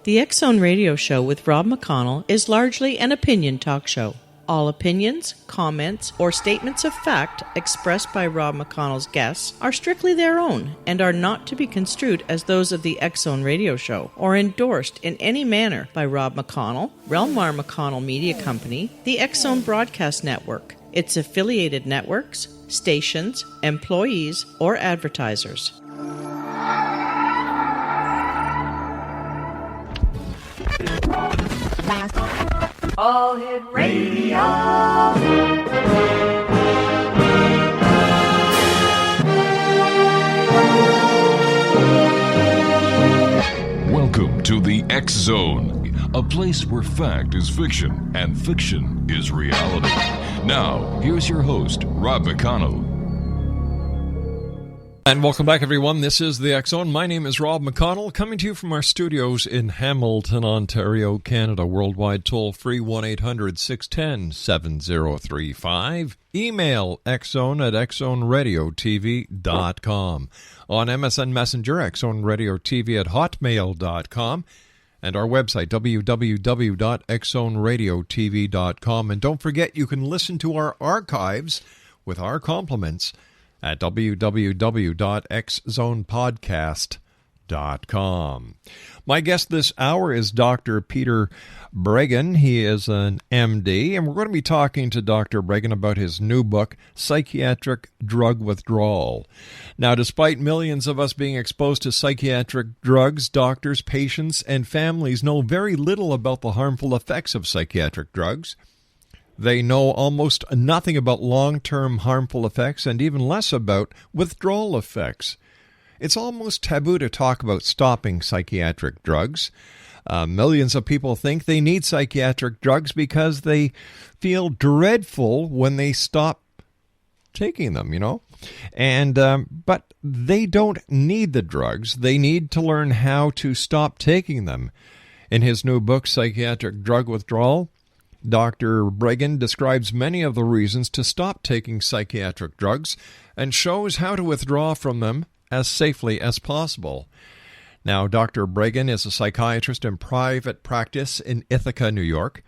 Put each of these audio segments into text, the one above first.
The X Zone Radio Show with Rob McConnell is largely an opinion talk show. All opinions, comments, or statements of fact expressed by Rob McConnell's guests are strictly their own and are not to be construed as those of the X Zone Radio Show or endorsed in any manner by Rob McConnell, Relmar McConnell Media Company, the X Zone Broadcast Network, its affiliated networks, stations, employees, or advertisers. All Hit Radio. Welcome to the X Zone, a place where fact is fiction and fiction is reality. Now, here's your host, Rob McConnell. And welcome back, everyone. This is the X Zone. My name is Rob McConnell, coming to you from our studios in Hamilton, Ontario, Canada. Worldwide toll-free 1-800-610-7035. Email xzone@xzoneradiotv.com. On MSN Messenger, xzoneradiotv@hotmail.com. And our website, www.xzoneradiotv.com. And don't forget, you can listen to our archives with our compliments at www.xzonepodcast.com. My guest this hour is Dr. Peter Breggin. He is an MD, and we're going to be talking to Dr. Breggin about his new book, Psychiatric Drug Withdrawal. Now, despite millions of us being exposed to psychiatric drugs, doctors, patients, and families know very little about the harmful effects of psychiatric drugs. They know almost nothing about long-term harmful effects and even less about withdrawal effects. It's almost taboo to talk about stopping psychiatric drugs. Millions of people think they need psychiatric drugs because they feel dreadful when they stop taking them, but they don't need the drugs. They need to learn how to stop taking them. In his new book, Psychiatric Drug Withdrawal, Dr. Breggin describes many of the reasons to stop taking psychiatric drugs and shows how to withdraw from them as safely as possible. Now, Dr. Breggin is a psychiatrist in private practice in Ithaca, New York.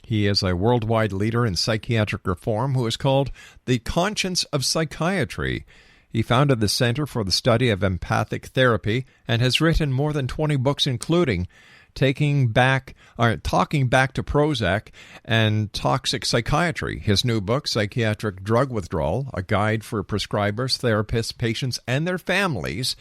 He is a worldwide leader in psychiatric reform who is called the Conscience of Psychiatry. He founded the Center for the Study of Empathic Therapy and has written more than 20 books, including Talking Back to Prozac and Toxic Psychiatry. His new book, Psychiatric Drug Withdrawal, a guide for prescribers, therapists, patients, and their families,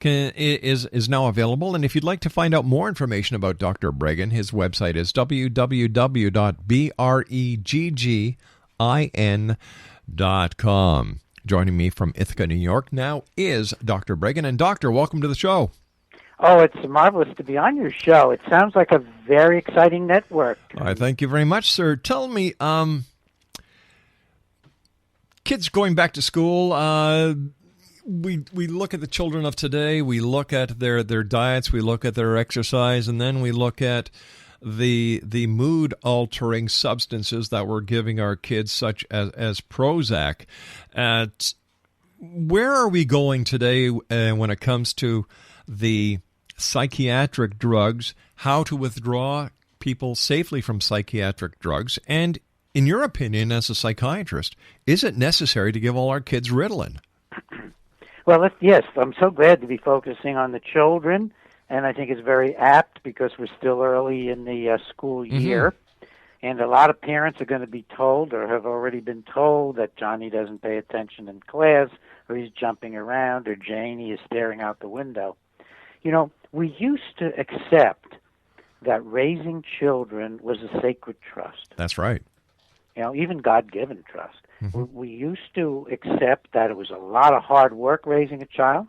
is now available. And if you'd like to find out more information about Dr. Breggin, his website is www.breggin.com. Joining me from Ithaca, New York now is Dr. Breggin. And Doctor, welcome to the show. Oh, it's marvelous to be on your show. It sounds like a very exciting network. I thank you very much, sir. Tell me, kids going back to school, we look at the children of today, we look at their diets, we look at their exercise, and then we look at the mood-altering substances that we're giving our kids, such as Prozac. Where are we going today when it comes to the psychiatric drugs, how to withdraw people safely from psychiatric drugs, and in your opinion as a psychiatrist, is it necessary to give all our kids Ritalin? Well, yes, I'm so glad to be focusing on the children, and I think it's very apt because we're still early in the school year, and a lot of parents are going to be told or have already been told that Johnny doesn't pay attention in class, or he's jumping around, or Janie is staring out the window. We used to accept that raising children was a sacred trust. That's right. Even God-given trust. We used to accept that it was a lot of hard work raising a child.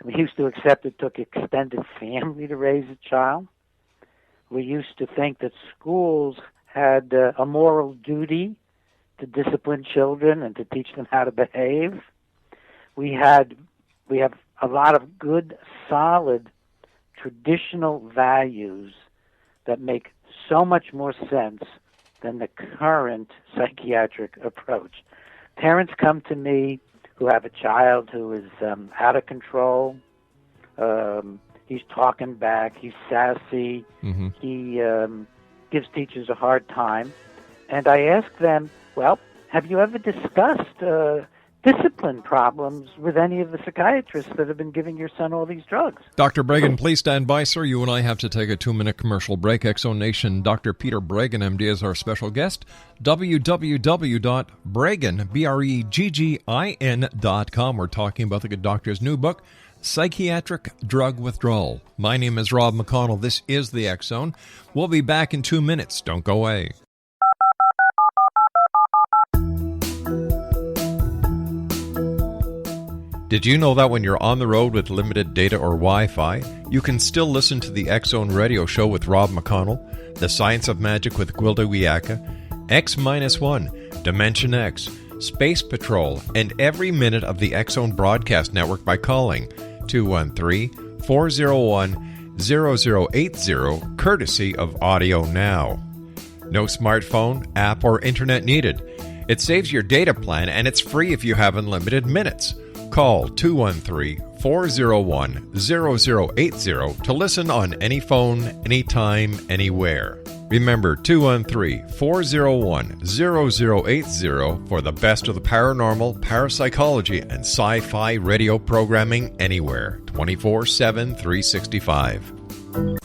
We used to accept it took extended family to raise a child. We used to think that schools had a moral duty to discipline children and to teach them how to behave. We have a lot of good, solid, traditional values that make so much more sense than the current psychiatric approach. Parents come to me who have a child who is out of control. He's talking back. He's sassy. He gives teachers a hard time. And I ask them, well, have you ever discussed discipline problems with any of the psychiatrists that have been giving your son all these drugs? Dr. Breggin, please stand by, sir. You and I have to take a 2-minute commercial break. Exo Nation, Dr. Peter Breggin MD is our special guest. www.breggin, BREGGIN.com. We're talking about the good doctor's new book, Psychiatric Drug Withdrawal. My name is Rob McConnell. This is the X Zone. We'll be back in 2 minutes. Don't go away. Did you know that when you're on the road with limited data or Wi-Fi, you can still listen to the X Zone radio show with Rob McConnell, The Science of Magic with Gwilda Ithaca, X-1, Dimension X, Space Patrol, and every minute of the X Zone broadcast network by calling 213-401-0080, courtesy of Audio Now. No smartphone, app, or internet needed. It saves your data plan, and it's free if you have unlimited minutes. Call 213-401-0080 to listen on any phone, anytime, anywhere. Remember, 213-401-0080 for the best of the paranormal, parapsychology, and sci-fi radio programming anywhere, 24/7, 365.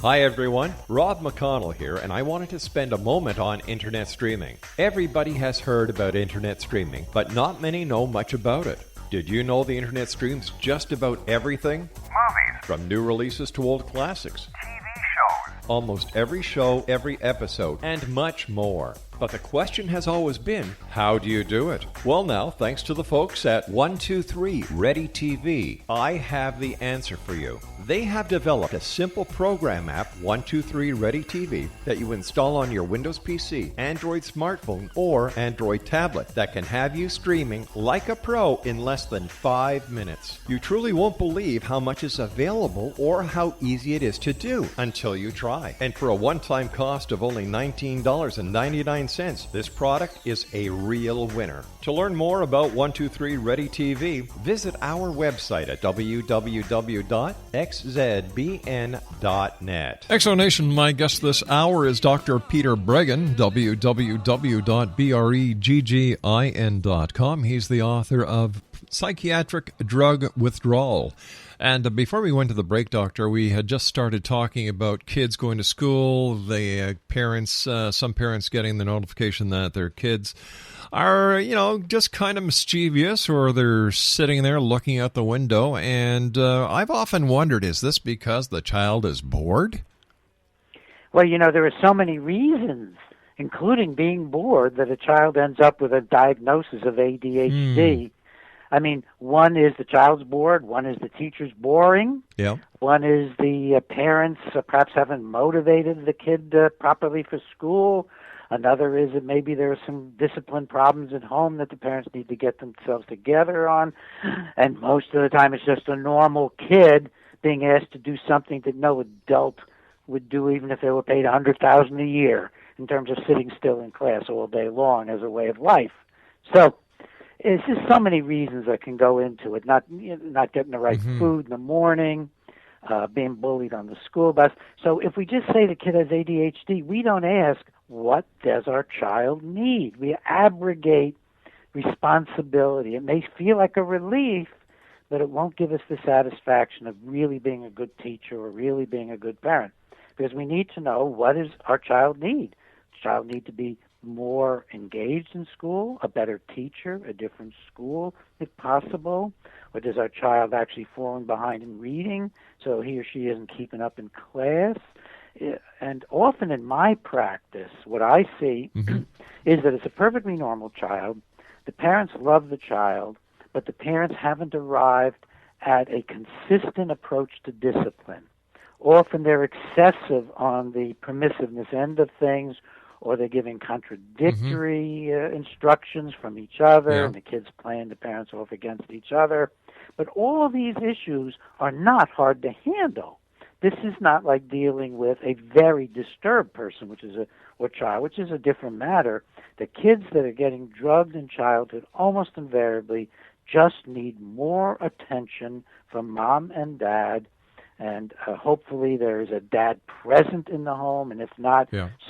Hi everyone, Rob McConnell here, and I wanted to spend a moment on internet streaming. Everybody has heard about internet streaming, but not many know much about it. Did you know the internet streams just about everything? Movies. From new releases to old classics. TV shows. Almost every show, every episode, and much more. But the question has always been, how do you do it? Well now, thanks to the folks at 123 Ready TV, I have the answer for you. They have developed a simple program app, 123 Ready TV, that you install on your Windows PC, Android smartphone, or Android tablet that can have you streaming like a pro in less than 5 minutes. You truly won't believe how much is available or how easy it is to do until you try. And for a one-time cost of only $19.99, this product is a real winner. To learn more about 123 Ready TV, visit our website at www.xzbn.net. Exonation, my guest this hour is Dr. Peter Breggin, www.breggin.com. He's the author of Psychiatric Drug Withdrawal. And before we went to the break, Doctor, we had just started talking about kids going to school, the parents, some parents getting the notification that their kids are, just kind of mischievous, or they're sitting there looking out the window. And I've often wondered, is this because the child is bored? Well, there are so many reasons, including being bored, that a child ends up with a diagnosis of ADHD. I mean, one is the child's bored, one is the teacher's boring, one is the parents perhaps haven't motivated the kid properly for school, another is that maybe there are some discipline problems at home that the parents need to get themselves together on, and most of the time it's just a normal kid being asked to do something that no adult would do even if they were paid $100,000 a year in terms of sitting still in class all day long as a way of life. So it's just so many reasons that can go into it. Not getting the right food in the morning, being bullied on the school bus. So if we just say the kid has ADHD, we don't ask, what does our child need? We abrogate responsibility. It may feel like a relief, but it won't give us the satisfaction of really being a good teacher or really being a good parent. Because we need to know, what does our child need? Does the child need to be more engaged in school, a better teacher, a different school if possible? Or does our child actually falling behind in reading so he or she isn't keeping up in class? And often in my practice, what I see is that it's a perfectly normal child. The parents love the child, but the parents haven't arrived at a consistent approach to discipline. Often they're excessive on the permissiveness end of things, or they're giving contradictory instructions from each other, and the kids playing the parents off against each other. But all these issues are not hard to handle. This is not like dealing with a very disturbed person, or child, which is a different matter. The kids that are getting drugged in childhood almost invariably just need more attention from mom and dad, And hopefully there is a dad present in the home, and if not,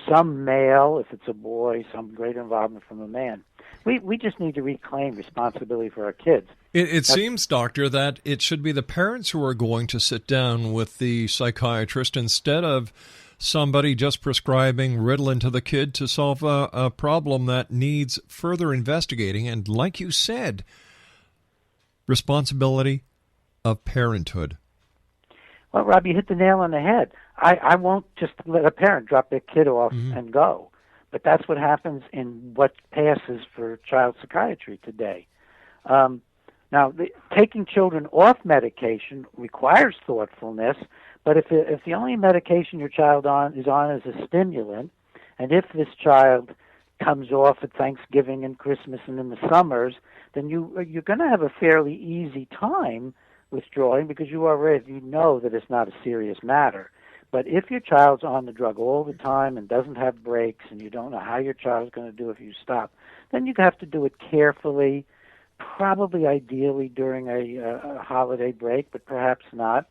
some male, if it's a boy, some greater involvement from a man. We just need to reclaim responsibility for our kids. It seems, doctor, that it should be the parents who are going to sit down with the psychiatrist instead of somebody just prescribing Ritalin to the kid to solve a problem that needs further investigating. And like you said, responsibility of parenthood. Well, Rob, you hit the nail on the head. I won't just let a parent drop their kid off and go. But that's what happens in what passes for child psychiatry today. Now, taking children off medication requires thoughtfulness, but if the only medication your child is on is a stimulant, and if this child comes off at Thanksgiving and Christmas and in the summers, then you're going to have a fairly easy time withdrawing because you know that it's not a serious matter. But if your child's on the drug all the time and doesn't have breaks and you don't know how your child's going to do if you stop, then you have to do it carefully, probably ideally during a holiday break, but perhaps not.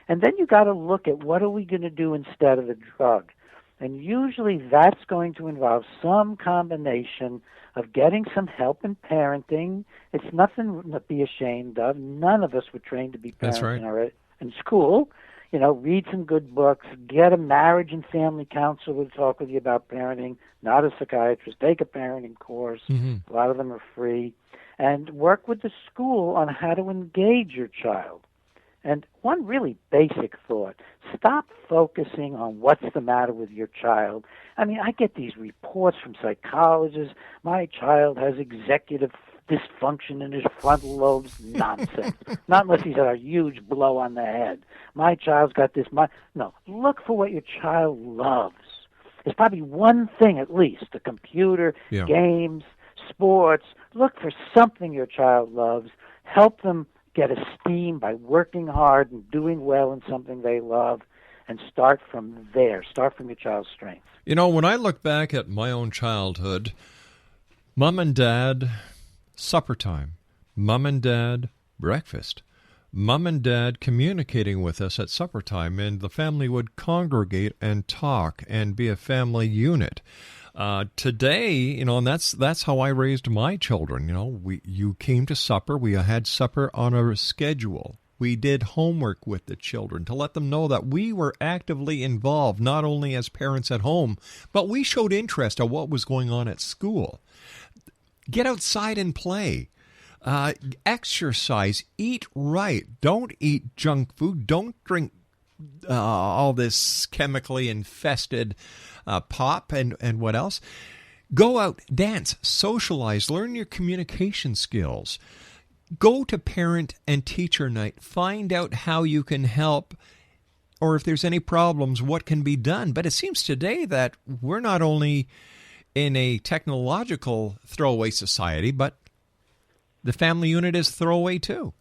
And then you got to look at what are we going to do instead of the drug. And usually that's going to involve some combination of getting some help in parenting. It's nothing to be ashamed of. None of us were trained to be parents in school. You know, read some good books, get a marriage and family counselor to talk with you about parenting, not a psychiatrist. Take a parenting course. A lot of them are free. And work with the school on how to engage your child. And one really basic thought, stop focusing on what's the matter with your child. I mean, I get these reports from psychologists, my child has executive dysfunction in his frontal lobes. Nonsense. Not unless he's had a huge blow on the head. My child's got this. No, look for what your child loves. There's probably one thing at least, a computer, games, sports. Look for something your child loves. Help them get esteem by working hard and doing well in something they love, and start from there. Start from your child's strengths. You know, when I look back at my own childhood, Mom and Dad, supper time, Mom and Dad, breakfast, Mom and Dad communicating with us at supper time, and the family would congregate and talk and be a family unit. Today, you know, and that's how I raised my children. You know, you came to supper. We had supper on a schedule. We did homework with the children to let them know that we were actively involved, not only as parents at home, but we showed interest in what was going on at school. Get outside and play. Exercise. Eat right. Don't eat junk food. Don't drink all this chemically infested pop and what else. Go out, dance, socialize, learn your communication skills. Go to parent and teacher night. Find out how you can help, or if there's any problems, what can be done. But it seems today that we're not only in a technological throwaway society, but the family unit is throwaway too.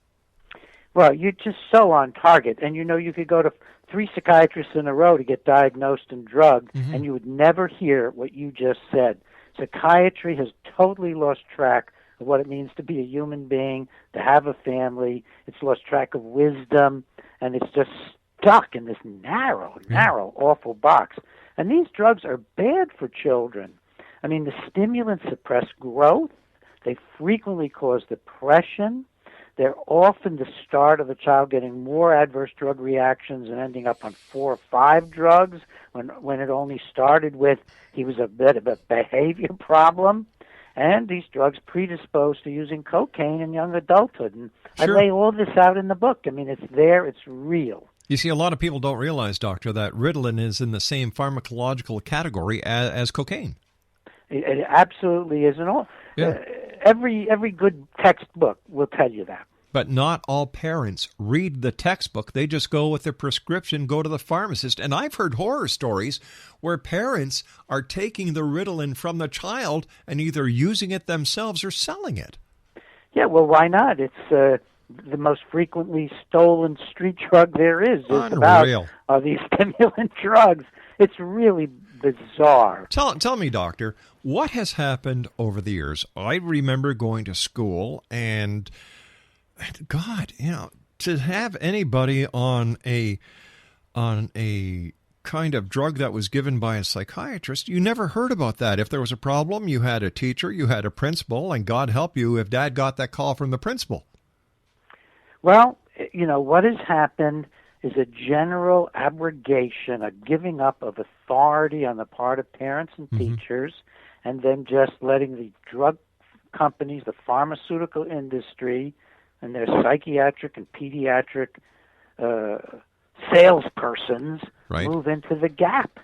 Well, you're just so on target. And you know, you could go to 3 psychiatrists in a row to get diagnosed and drugged, and you would never hear what you just said. Psychiatry has totally lost track of what it means to be a human being, to have a family. It's lost track of wisdom, and it's just stuck in this narrow, awful box. And these drugs are bad for children. I mean, the stimulants suppress growth. They frequently cause depression. They're often the start of the child getting more adverse drug reactions and ending up on 4 or 5 drugs when it only started with he was a bit of a behavior problem. And these drugs predispose to using cocaine in young adulthood. And I lay all this out in the book. I mean, it's there. It's real. You see, a lot of people don't realize, Doctor, that Ritalin is in the same pharmacological category as cocaine. It absolutely is. And all. Every good textbook will tell you that. But not all parents read the textbook. They just go with their prescription, go to the pharmacist. And I've heard horror stories where parents are taking the Ritalin from the child and either using it themselves or selling it. Yeah, well, why not? It's the most frequently stolen street drug there is. Unreal. About these stimulant drugs. It's really bizarre. Tell me, Doctor, what has happened over the years? I remember going to school and, God, you know, to have anybody on a kind of drug that was given by a psychiatrist, you never heard about that. If there was a problem, you had a teacher, you had a principal, and God help you if Dad got that call from the principal. Well, what has happened is a general abrogation, a giving up of authority on the part of parents and teachers, and then just letting the drug companies, the pharmaceutical industry, and their psychiatric and pediatric salespersons move into the gap.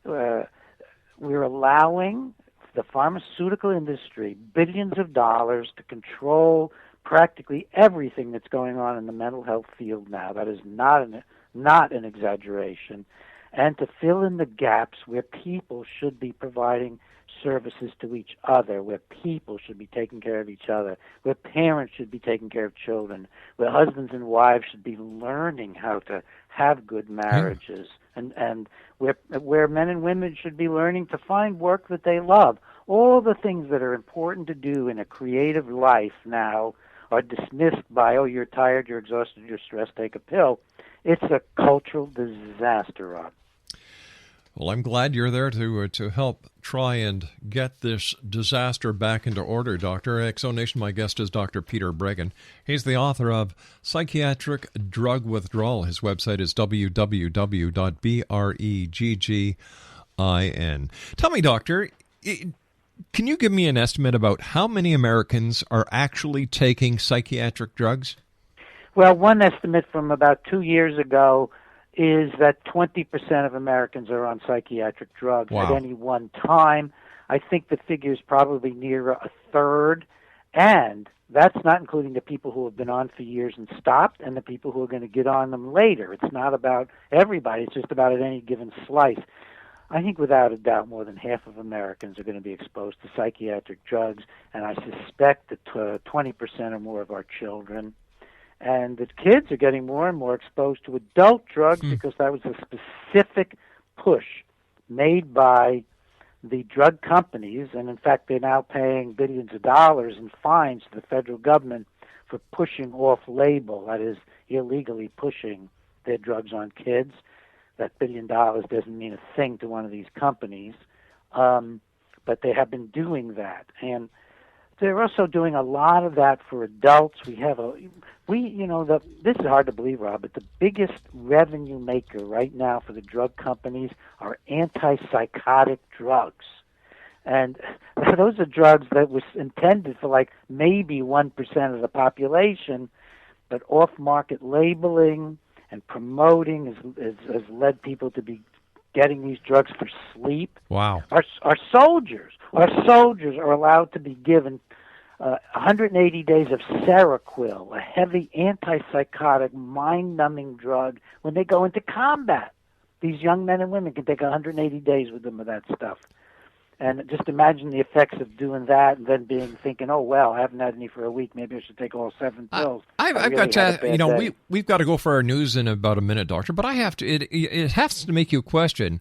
We're allowing the pharmaceutical industry billions of dollars to control practically everything that's going on in the mental health field now. That is not an exaggeration. And to fill in the gaps where people should be providing services to each other, where people should be taking care of each other, where parents should be taking care of children, where husbands and wives should be learning how to have good marriages, and where men and women should be learning to find work that they love. All the things that are important to do in a creative life now are dismissed by, oh, you're tired, you're exhausted, you're stressed, take a pill. It's a cultural disaster, Rob. Well, I'm glad you're there to help try and get this disaster back into order, Doctor. Exonation, my guest is Dr. Peter Breggin. He's the author of Psychiatric Drug Withdrawal. His website is www.breggin. Tell me, Doctor, can you give me an estimate about how many Americans are actually taking psychiatric drugs? Well, one estimate from about 2 years ago is that 20% of Americans are on psychiatric drugs at any one time. I think the figure is probably near a third, and that's not including the people who have been on for years and stopped and the people who are going to get on them later. It's not about everybody. It's just about at any given slice. I think without a doubt more than half of Americans are going to be exposed to psychiatric drugs, and I suspect that 20% or more of our children. And the kids are getting more and more exposed to adult drugs because that was a specific push made by the drug companies. And in fact, they're now paying billions of dollars in fines to the federal government for pushing off-label, that is, illegally pushing their drugs on kids. That $1 billion doesn't mean a thing to one of these companies, but they have been doing that. And they're also doing a lot of that for adults. This is hard to believe, Rob, but the biggest revenue maker right now for the drug companies are antipsychotic drugs. And those are drugs that was intended for like maybe 1% of the population, but off-market labeling and promoting has led people to be getting these drugs for sleep. Wow. Our soldiers are allowed to be given 180 days of Seroquel, a heavy antipsychotic, mind-numbing drug, when they go into combat. These young men and women can take 180 days with them of that stuff. And just imagine the effects of doing that and then thinking, oh, well, I haven't had any for a week. Maybe I should take all 7 pills. I've got to, we've got to go for our news in about a minute, Doctor, but I have to, it has to make you question,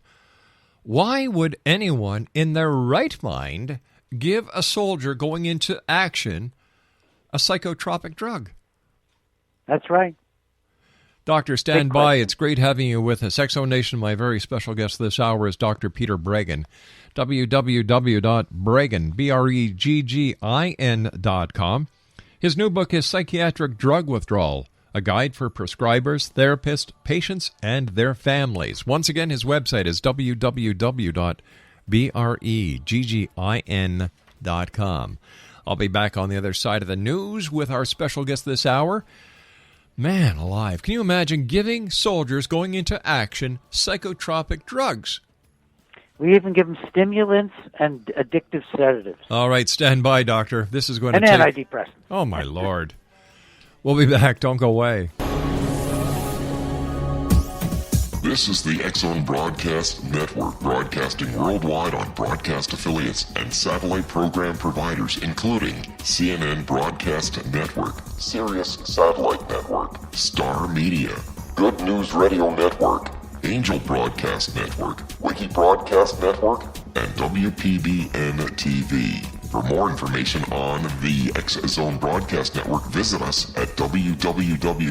why would anyone in their right mind give a soldier going into action a psychotropic drug? That's right. Doctor, stand by. It's great having you with us. Exonation, my very special guest this hour is Dr. Peter Breggin. www.breggin.com. His new book is Psychiatric Drug Withdrawal, a guide for prescribers, therapists, patients, and their families. Once again, his website is www.breggin.com. I'll be back on the other side of the news with our special guest this hour. Man alive, can you imagine giving soldiers going into action psychotropic drugs? We even give them stimulants and addictive sedatives. All right, stand by, Doctor. This is going to take... And antidepressants. Oh, my Lord. We'll be back. Don't go away. This is the X-Zone Broadcast Network, broadcasting worldwide on broadcast affiliates and satellite program providers, including CNN Broadcast Network, Sirius Satellite Network, Star Media, Good News Radio Network, Angel Broadcast Network, Wiki Broadcast Network, and WPBN TV. For more information on the X Zone Broadcast Network, visit us at www.xzbn.net.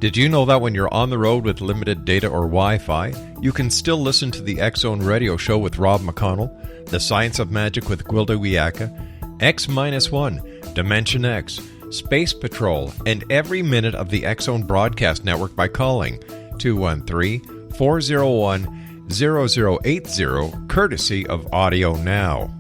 Did you know that when you're on the road with limited data or Wi-Fi, you can still listen to the X Zone Radio Show with Rob McConnell, The Science of Magic with Gwilda Ithaca, X-1, Dimension X, Space Patrol, and every minute of the X Zone Broadcast Network by calling 213-401-0080, courtesy of Audio Now.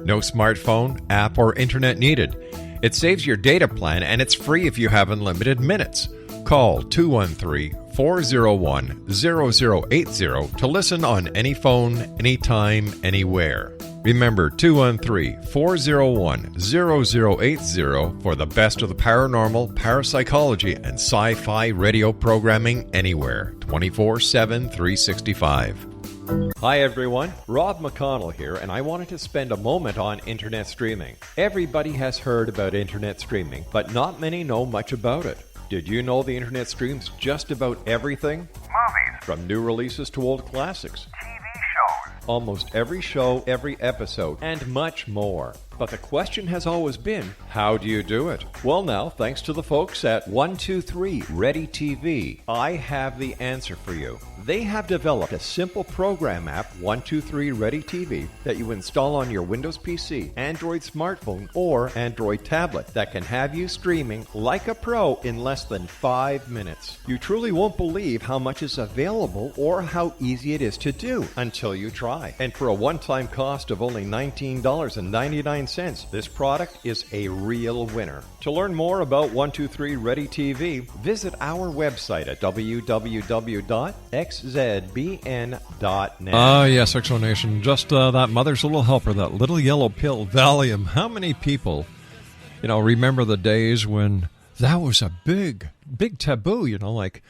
No smartphone, app, or internet needed. It saves your data plan, and it's free if you have unlimited minutes. Call 213-401-0080 to listen on any phone, anytime, anywhere. Remember, 213-401-0080 for the best of the paranormal, parapsychology, and sci-fi radio programming anywhere, 24/7, 365. Hi everyone, Rob McConnell here, and I wanted to spend a moment on internet streaming. Everybody has heard about internet streaming, but not many know much about it. Did you know the internet streams just about everything? Movies. From new releases to old classics. TV shows. Almost every show, every episode, and much more. But the question has always been, how do you do it? Well now, thanks to the folks at 123 Ready TV, I have the answer for you. They have developed a simple program app, 123 Ready TV, that you install on your Windows PC, Android smartphone, or Android tablet that can have you streaming like a pro in less than 5 minutes. You truly won't believe how much is available or how easy it is to do until you try. And for a one-time cost of only $19.99, this product is a real winner. To learn more about 123 Ready TV, visit our website at www.xzbn.net. Ah, yes, Exonation. Just that mother's little helper, that little yellow pill, Valium. How many people, remember the days when that was a big taboo, like...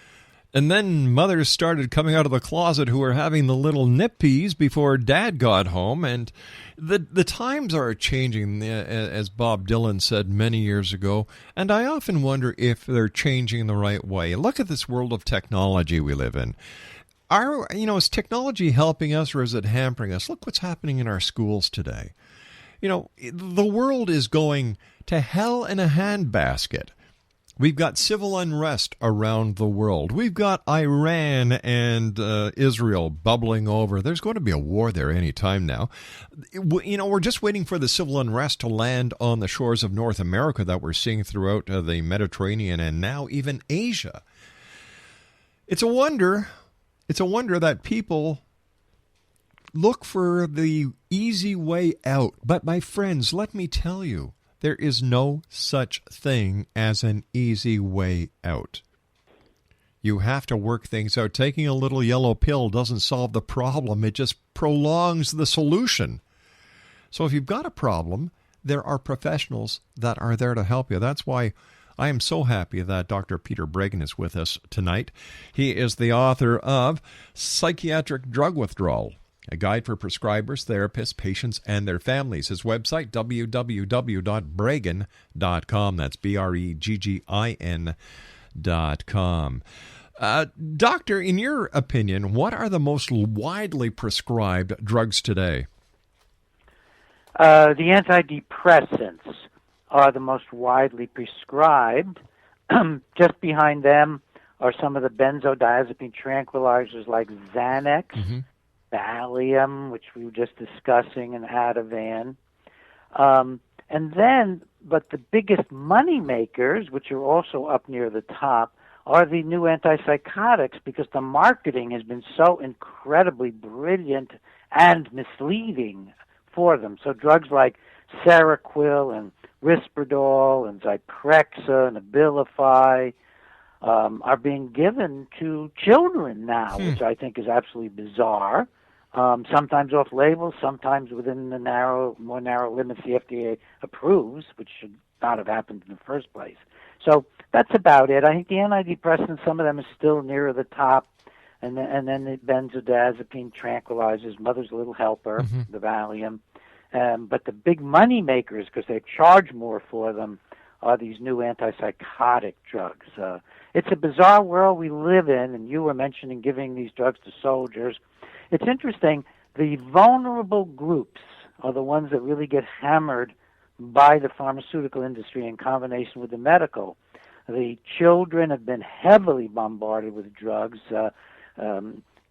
And then mothers started coming out of the closet who were having the little nippies before Dad got home. And the times are changing, as Bob Dylan said many years ago. And I often wonder if they're changing the right way. Look at this world of technology we live in. Is technology helping us or is it hampering us? Look what's happening in our schools today. The world is going to hell in a handbasket. We've got civil unrest around the world. We've got Iran and Israel bubbling over. There's going to be a war there any time now. We're just waiting for the civil unrest to land on the shores of North America that we're seeing throughout the Mediterranean and now even Asia. It's a wonder that people look for the easy way out. But my friends, let me tell you, there is no such thing as an easy way out. You have to work things out. Taking a little yellow pill doesn't solve the problem. It just prolongs the solution. So if you've got a problem, there are professionals that are there to help you. That's why I am so happy that Dr. Peter Breggin is with us tonight. He is the author of Psychiatric Drug Withdrawal, a guide for prescribers, therapists, patients, and their families. His website, www.breggin.com. That's BREGGIN.com. Doctor, in your opinion, what are the most widely prescribed drugs today? The antidepressants are the most widely prescribed. Just behind them are some of the benzodiazepine tranquilizers like Xanax, Valium, which we were just discussing, and Ativan. But the biggest money makers, which are also up near the top, are the new antipsychotics because the marketing has been so incredibly brilliant and misleading for them. So drugs like Seroquel and Risperdal and Zyprexa and Abilify are being given to children now, which I think is absolutely bizarre. Sometimes off-label, sometimes within the more narrow limits the FDA approves, which should not have happened in the first place. So that's about it. I think the antidepressants, some of them are still nearer the top, and then the benzodiazepine tranquilizers, Mother's Little Helper, the Valium, But the big money makers, because they charge more for them, are these new antipsychotic drugs. It's a bizarre world we live in, and you were mentioning giving these drugs to soldiers. It's interesting. The vulnerable groups are the ones that really get hammered by the pharmaceutical industry in combination with the medical. The children have been heavily bombarded with drugs.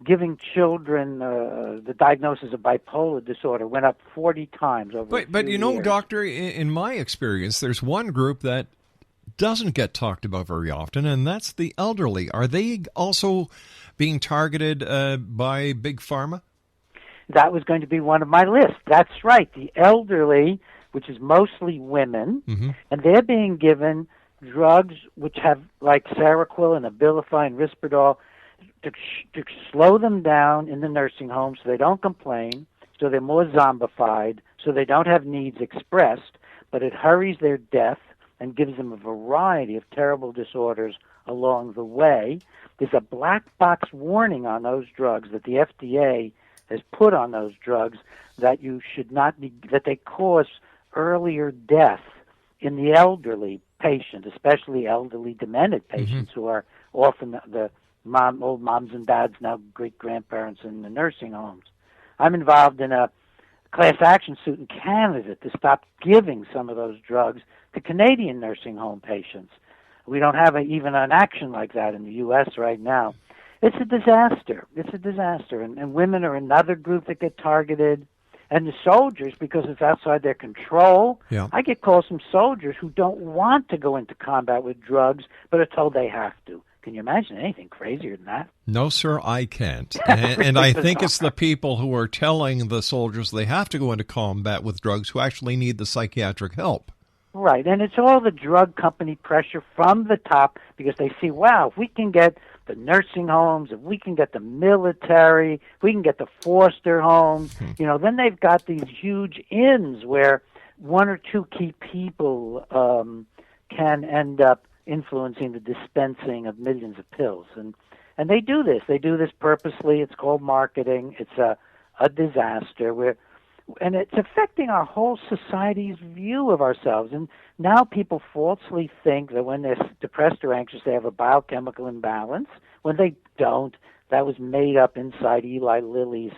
Giving children the diagnosis of bipolar disorder went up 40 times over But you know, years. Doctor, in my experience, there's one group that doesn't get talked about very often, and that's the elderly. Are they also being targeted by Big Pharma? That was going to be one of my lists. That's right. The elderly, which is mostly women, and they're being given drugs which have, like Seroquel and Abilify and Risperdal, to slow them down in the nursing home so they don't complain, so they're more zombified, so they don't have needs expressed, but it hurries their death and gives them a variety of terrible disorders along the way. There's a black box warning on those drugs that the FDA has put on those drugs that you should not be, that they cause earlier death in the elderly patient, especially elderly demented patients who are often the old moms and dads, now great-grandparents in the nursing homes. I'm involved in a class action suit in Canada to stop giving some of those drugs to Canadian nursing home patients. We don't have even an action like that in the U.S. right now. It's a disaster. It's a disaster. And women are another group that get targeted. And the soldiers, because it's outside their control. Yeah. I get calls from soldiers who don't want to go into combat with drugs, but are told they have to. Can you imagine anything crazier than that? No, sir, I can't. And I think it's the people who are telling the soldiers they have to go into combat with drugs who actually need the psychiatric help. Right, and it's all the drug company pressure from the top because they see, wow, if we can get the nursing homes, if we can get the military, if we can get the foster homes, then they've got these huge inns where one or two key people can end up influencing the dispensing of millions of pills. And they do this. They do this purposely. It's called marketing. It's a disaster. And it's affecting our whole society's view of ourselves. And now people falsely think that when they're depressed or anxious, they have a biochemical imbalance. When they don't, that was made up inside Eli Lilly's,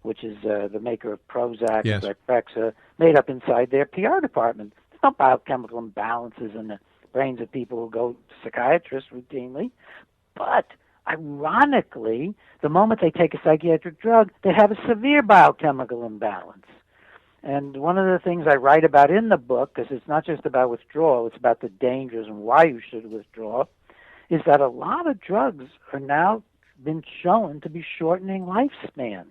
which is the maker of Prozac and Breggin, made up inside their PR department. There's no biochemical imbalances in the brains of people who go to psychiatrists routinely. But ironically, the moment they take a psychiatric drug, they have a severe biochemical imbalance. And one of the things I write about in the book, because it's not just about withdrawal, it's about the dangers and why you should withdraw, is that a lot of drugs are now been shown to be shortening lifespan,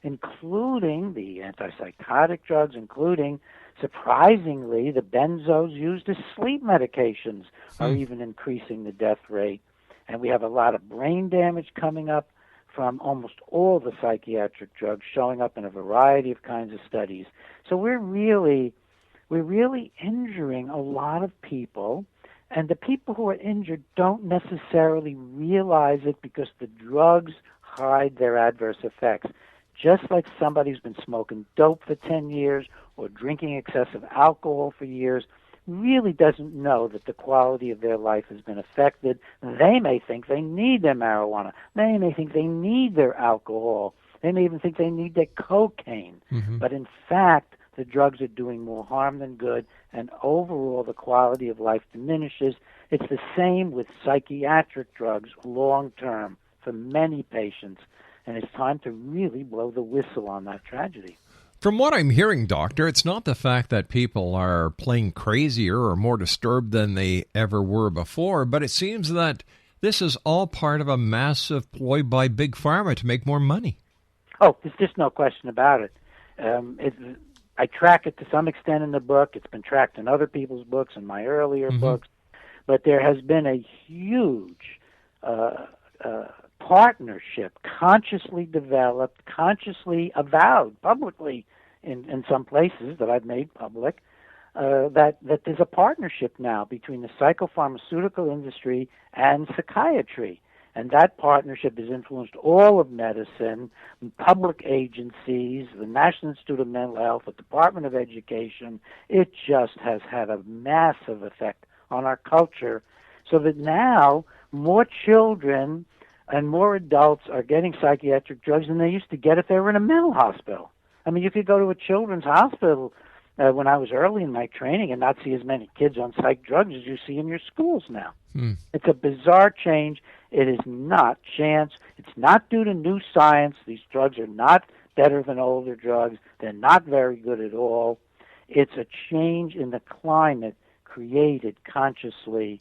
including the antipsychotic drugs, including, surprisingly, the benzos used as sleep medications are even increasing the death rate. And we have a lot of brain damage coming up from almost all the psychiatric drugs showing up in a variety of kinds of studies. So we're really injuring a lot of people, and the people who are injured don't necessarily realize it because the drugs hide their adverse effects. Just like somebody who's been smoking dope for 10 years or drinking excessive alcohol for years really doesn't know that the quality of their life has been affected. They may think they need their marijuana. They may think they need their alcohol. They may even think they need their cocaine. But in fact, the drugs are doing more harm than good, and overall the quality of life diminishes. It's the same with psychiatric drugs long term for many patients, and it's time to really blow the whistle on that tragedy. From what I'm hearing, Doctor, it's not the fact that people are playing crazier or more disturbed than they ever were before, but it seems that this is all part of a massive ploy by Big Pharma to make more money. Oh, there's just no question about it. I track it to some extent in the book. It's been tracked in other people's books and my earlier books. But there has been a huge partnership, consciously developed, consciously avowed publicly in some places that I've made public, that there's a partnership now between the psychopharmaceutical industry and psychiatry. And that partnership has influenced all of medicine, public agencies, the National Institute of Mental Health, the Department of Education. It just has had a massive effect on our culture, so that now more children and more adults are getting psychiatric drugs than they used to get if they were in a mental hospital. I mean, you could go to a children's hospital when I was early in my training and not see as many kids on psych drugs as you see in your schools now. It's a bizarre change. It is not chance. It's not due to new science. These drugs are not better than older drugs. They're not very good at all. It's a change in the climate created consciously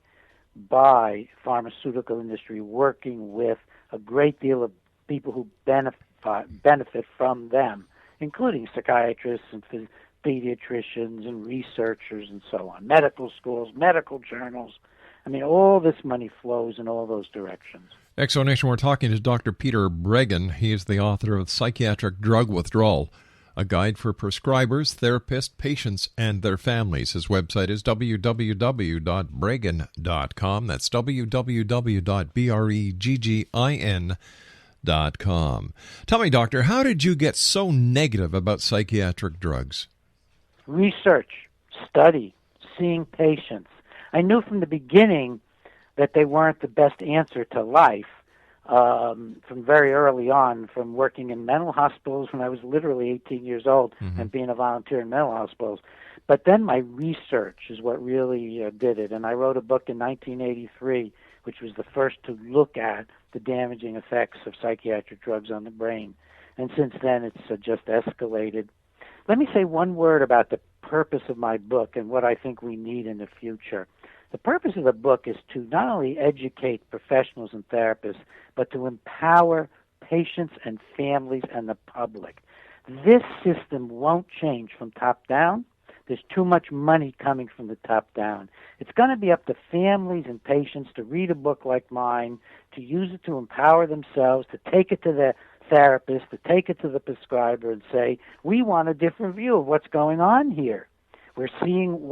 by pharmaceutical industry working with a great deal of people who benefit from them, including psychiatrists and pediatricians and researchers and so on, medical schools, medical journals. I mean, all this money flows in all those directions. Exonation, we're talking to Dr. Peter Breggin. He is the author of Psychiatric Drug Withdrawal, a guide for prescribers, therapists, patients, and their families. His website is www.breggin.com. That's www.breggin.com. Tell me, doctor, how did you get so negative about psychiatric drugs? Research, study, seeing patients. I knew from the beginning that they weren't the best answer to life. From very early on, from working in mental hospitals when I was literally 18 years old and being a volunteer in mental hospitals. But then my research is what really did it. And I wrote a book in 1983, which was the first to look at the damaging effects of psychiatric drugs on the brain. And since then, it's just escalated. Let me say one word about the purpose of my book and what I think we need in the future. The purpose of the book is to not only educate professionals and therapists, but to empower patients and families and the public. This system won't change from top down. There's too much money coming from the top down. It's going to be up to families and patients to read a book like mine, to use it to empower themselves, to take it to their therapist, to take it to the prescriber and say, we want a different view of what's going on here. We're seeing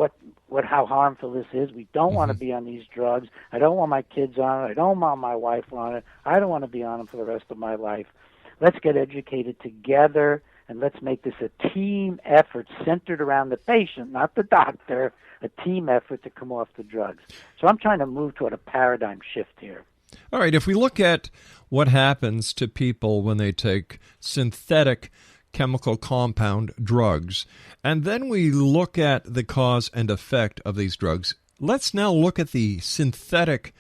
how harmful this is. We don't want to be on these drugs. I don't want my kids on it. I don't want my wife on it. I don't want to be on them for the rest of my life. Let's get educated together, and let's make this a team effort centered around the patient, not the doctor, a team effort to come off the drugs. So I'm trying to move toward a paradigm shift here. All right, if we look at what happens to people when they take synthetic chemical compound drugs, and then we look at the cause and effect of these drugs, let's now look at the synthetic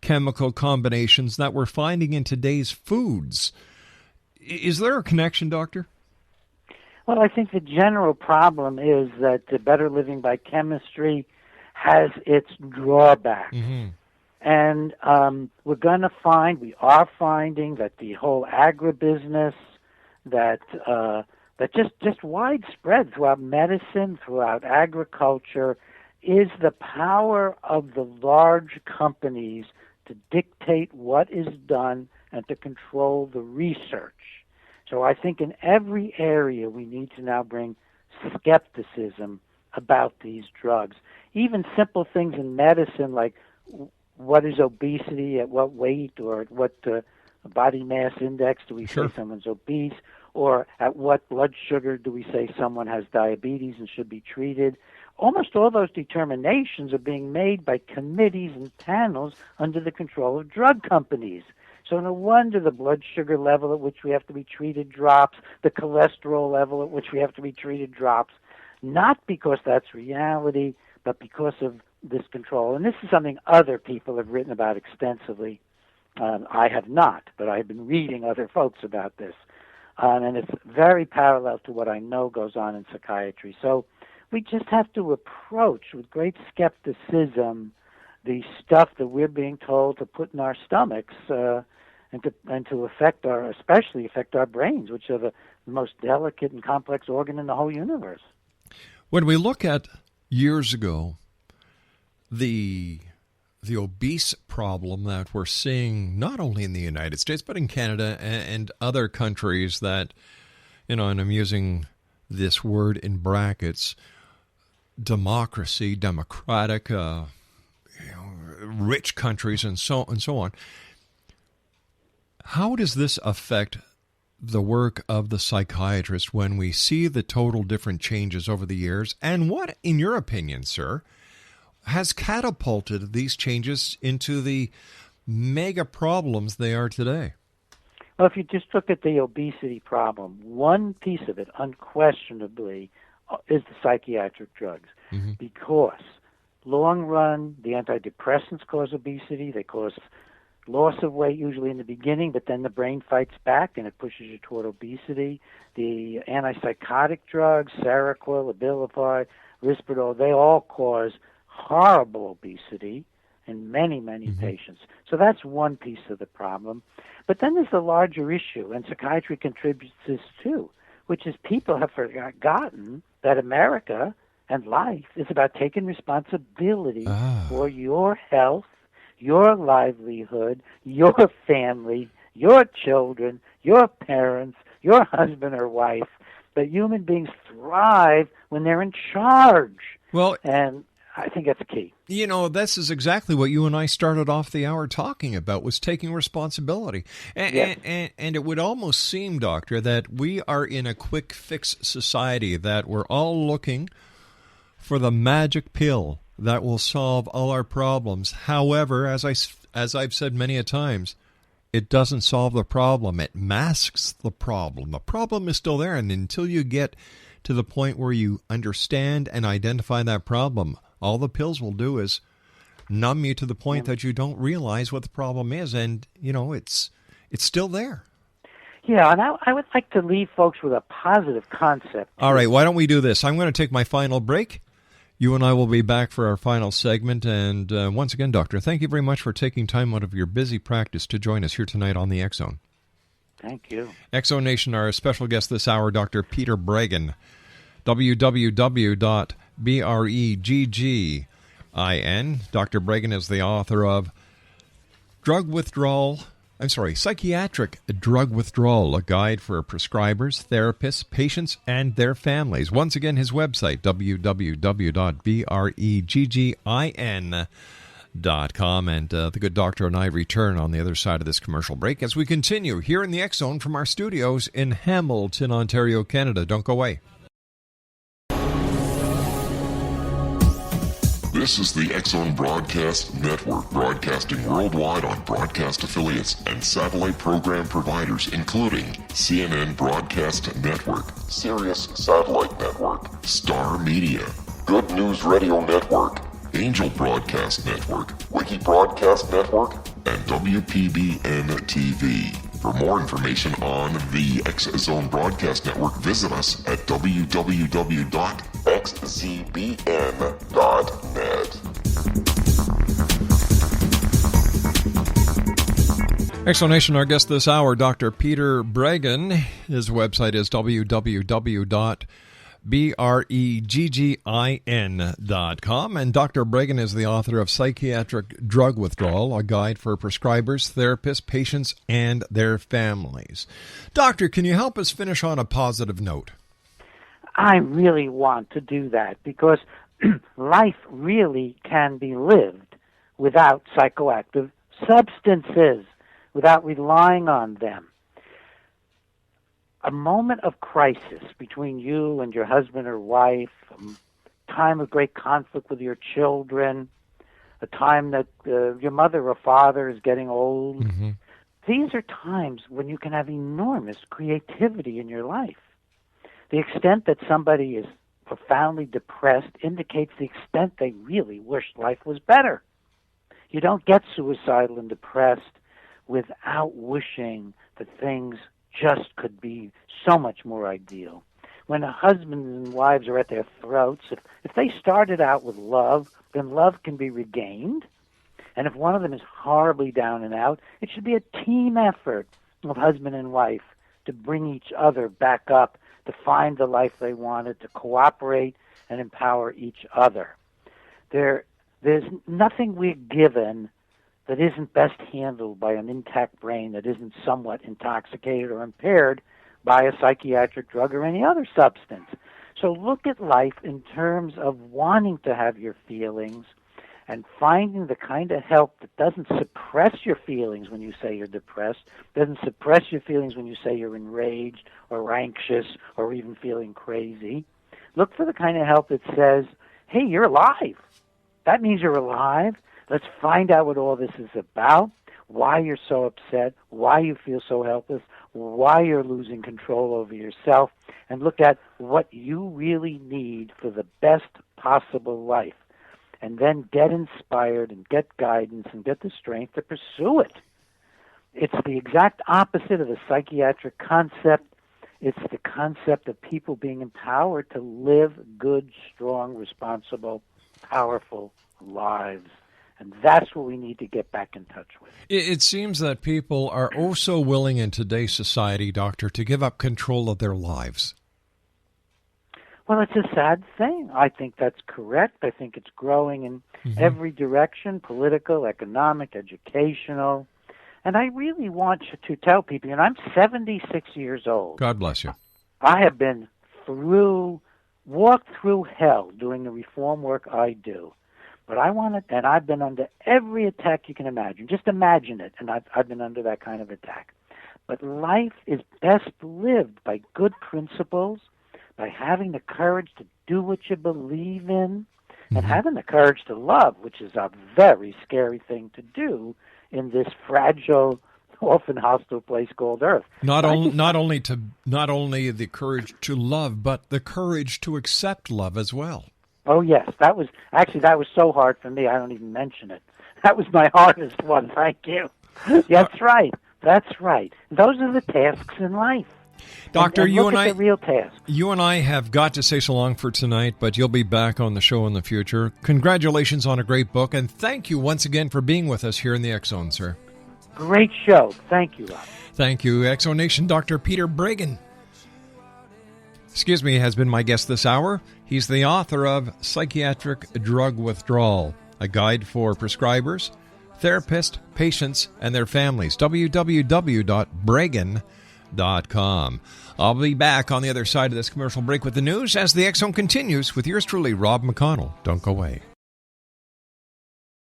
chemical combinations that we're finding in today's foods. Is there a connection, doctor? Well, I think the general problem is that the better living by chemistry has its drawbacks. And we are finding that the whole agribusiness, that just widespread throughout medicine, throughout agriculture, is the power of the large companies to dictate what is done and to control the research. So I think in every area we need to now bring skepticism about these drugs. Even simple things in medicine like what is obesity, at what weight or at what body mass index do we say someone's obese, or at what blood sugar do we say someone has diabetes and should be treated. Almost all those determinations are being made by committees and panels under the control of drug companies. So no wonder the blood sugar level at which we have to be treated drops, the cholesterol level at which we have to be treated drops, not because that's reality, but because of this control. And this is something other people have written about extensively. I have not, but I've been reading other folks about this. And it's very parallel to what I know goes on in psychiatry. So we just have to approach with great skepticism the stuff that we're being told to put in our stomachs and to especially affect our brains, which are the most delicate and complex organ in the whole universe. When we look at years ago, the obese problem that we're seeing not only in the United States but in Canada and other countries that, and I'm using this word in brackets, democracy, democratic, rich countries and so on. How does this affect the work of the psychiatrist when we see the total different changes over the years? And what, in your opinion, sir, has catapulted these changes into the mega problems they are today? Well, if you just look at the obesity problem, one piece of it, unquestionably, is the psychiatric drugs. Mm-hmm. Because long run, the antidepressants cause obesity. They cause loss of weight usually in the beginning, but then the brain fights back and it pushes you toward obesity. The antipsychotic drugs, Seroquel, Abilify, Risperdal, they all cause horrible obesity in many, many Mm-hmm. patients. So that's one piece of the problem. But then there's the larger issue, and psychiatry contributes to this too, which is people have forgotten that America and life is about taking responsibility for your health, your livelihood, your family, your children, your parents, your husband or wife. That human beings thrive when they're in charge. Well, and I think that's key. You know, this is exactly what you and I started off the hour talking about, was taking responsibility. And, Yes. and it would almost seem, Doctor, that we are in a quick fix society, that we're all looking for the magic pill that will solve all our problems. However, as I've said many a times, it doesn't solve the problem. It masks the problem. The problem is still there, and until you get to the point where you understand and identify that problem, all the pills will do is numb you to the point that you don't realize what the problem is, and, you know, it's still there. Yeah, and I would like to leave folks with a positive concept. All right, why don't we do this? I'm going to take my final break. You and I will be back for our final segment. And once again, Doctor, thank you very much for taking time out of your busy practice to join us here tonight on the X-Zone. Thank you. X-Zone Nation, our special guest this hour, Dr. Peter Breggin. www.breggin. Dr. Breggin is the author of Psychiatric Drug Withdrawal, a guide for prescribers, therapists, patients, and their families. Once again, his website, www.breggin.com. And the good doctor and I return on the other side of this commercial break as we continue here in the X-Zone from our studios in Hamilton, Ontario, Canada. Don't go away. This is the X-Zone Broadcast Network, broadcasting worldwide on broadcast affiliates and satellite program providers, including CNN Broadcast Network, Sirius Satellite Network, Star Media, Good News Radio Network, Angel Broadcast Network, Wiki Broadcast Network, and WPBN TV. For more information on the X-Zone Broadcast Network, visit us at www.xzbn.net. X-Zone Nation, our guest this hour, Dr. Peter Breggin. His website is www.breggin.com, and Dr. Breggin is the author of Psychiatric Drug Withdrawal, a guide for prescribers, therapists, patients, and their families. Doctor, can you help us finish on a positive note? I really want to do that because life really can be lived without psychoactive substances, without relying on them. A moment of crisis between you and your husband or wife, a time of great conflict with your children, a time that your mother or father is getting old. Mm-hmm. These are times when you can have enormous creativity in your life. The extent that somebody is profoundly depressed indicates the extent they really wish life was better. You don't get suicidal and depressed without wishing that things just could be so much more ideal. When husbands and wives are at their throats, if they started out with love, then love can be regained. And if one of them is horribly down and out, it should be a team effort of husband and wife to bring each other back up, to find the life they wanted, to cooperate and empower each other. There's nothing we're given that isn't best handled by an intact brain that isn't somewhat intoxicated or impaired by a psychiatric drug or any other substance. So look at life in terms of wanting to have your feelings and finding the kind of help that doesn't suppress your feelings when you say you're depressed, doesn't suppress your feelings when you say you're enraged or anxious or even feeling crazy. Look for the kind of help that says, hey, you're alive. That means you're alive. Let's find out what all this is about, why you're so upset, why you feel so helpless, why you're losing control over yourself, and look at what you really need for the best possible life. And then get inspired and get guidance and get the strength to pursue it. It's the exact opposite of the psychiatric concept. It's the concept of people being empowered to live good, strong, responsible, powerful lives. And that's what we need to get back in touch with. It seems that people are oh so willing in today's society, Doctor, to give up control of their lives. Well, it's a sad thing. I think that's correct. I think it's growing in every direction, political, economic, educational. And I really want to tell people, and I'm 76 years old. God bless you. I have been walked through hell doing the reform work I do. But and I've been under every attack you can imagine. Just imagine it, and I've been under that kind of attack. But life is best lived by good principles, by having the courage to do what you believe in, and having the courage to love, which is a very scary thing to do in this fragile, often hostile place called Earth. Not only the courage to love, but the courage to accept love as well. Oh yes, that was so hard for me. I don't even mention it. That was my hardest one. Thank you. That's right. That's right. Those are the tasks in life. Doctor, and look at the real task. You and I have got to say so long for tonight, but you'll be back on the show in the future. Congratulations on a great book, and thank you once again for being with us here in the X Zone, sir. Great show. Thank you, Rob. Thank you, X Zone Nation. Dr. Peter Breggin, has been my guest this hour. He's the author of Psychiatric Drug Withdrawal, a guide for prescribers, therapists, patients, and their families. www.breggin.com. I'll be back on the other side of this commercial break with the news as the X Zone continues with yours truly, Rob McConnell. Don't go away.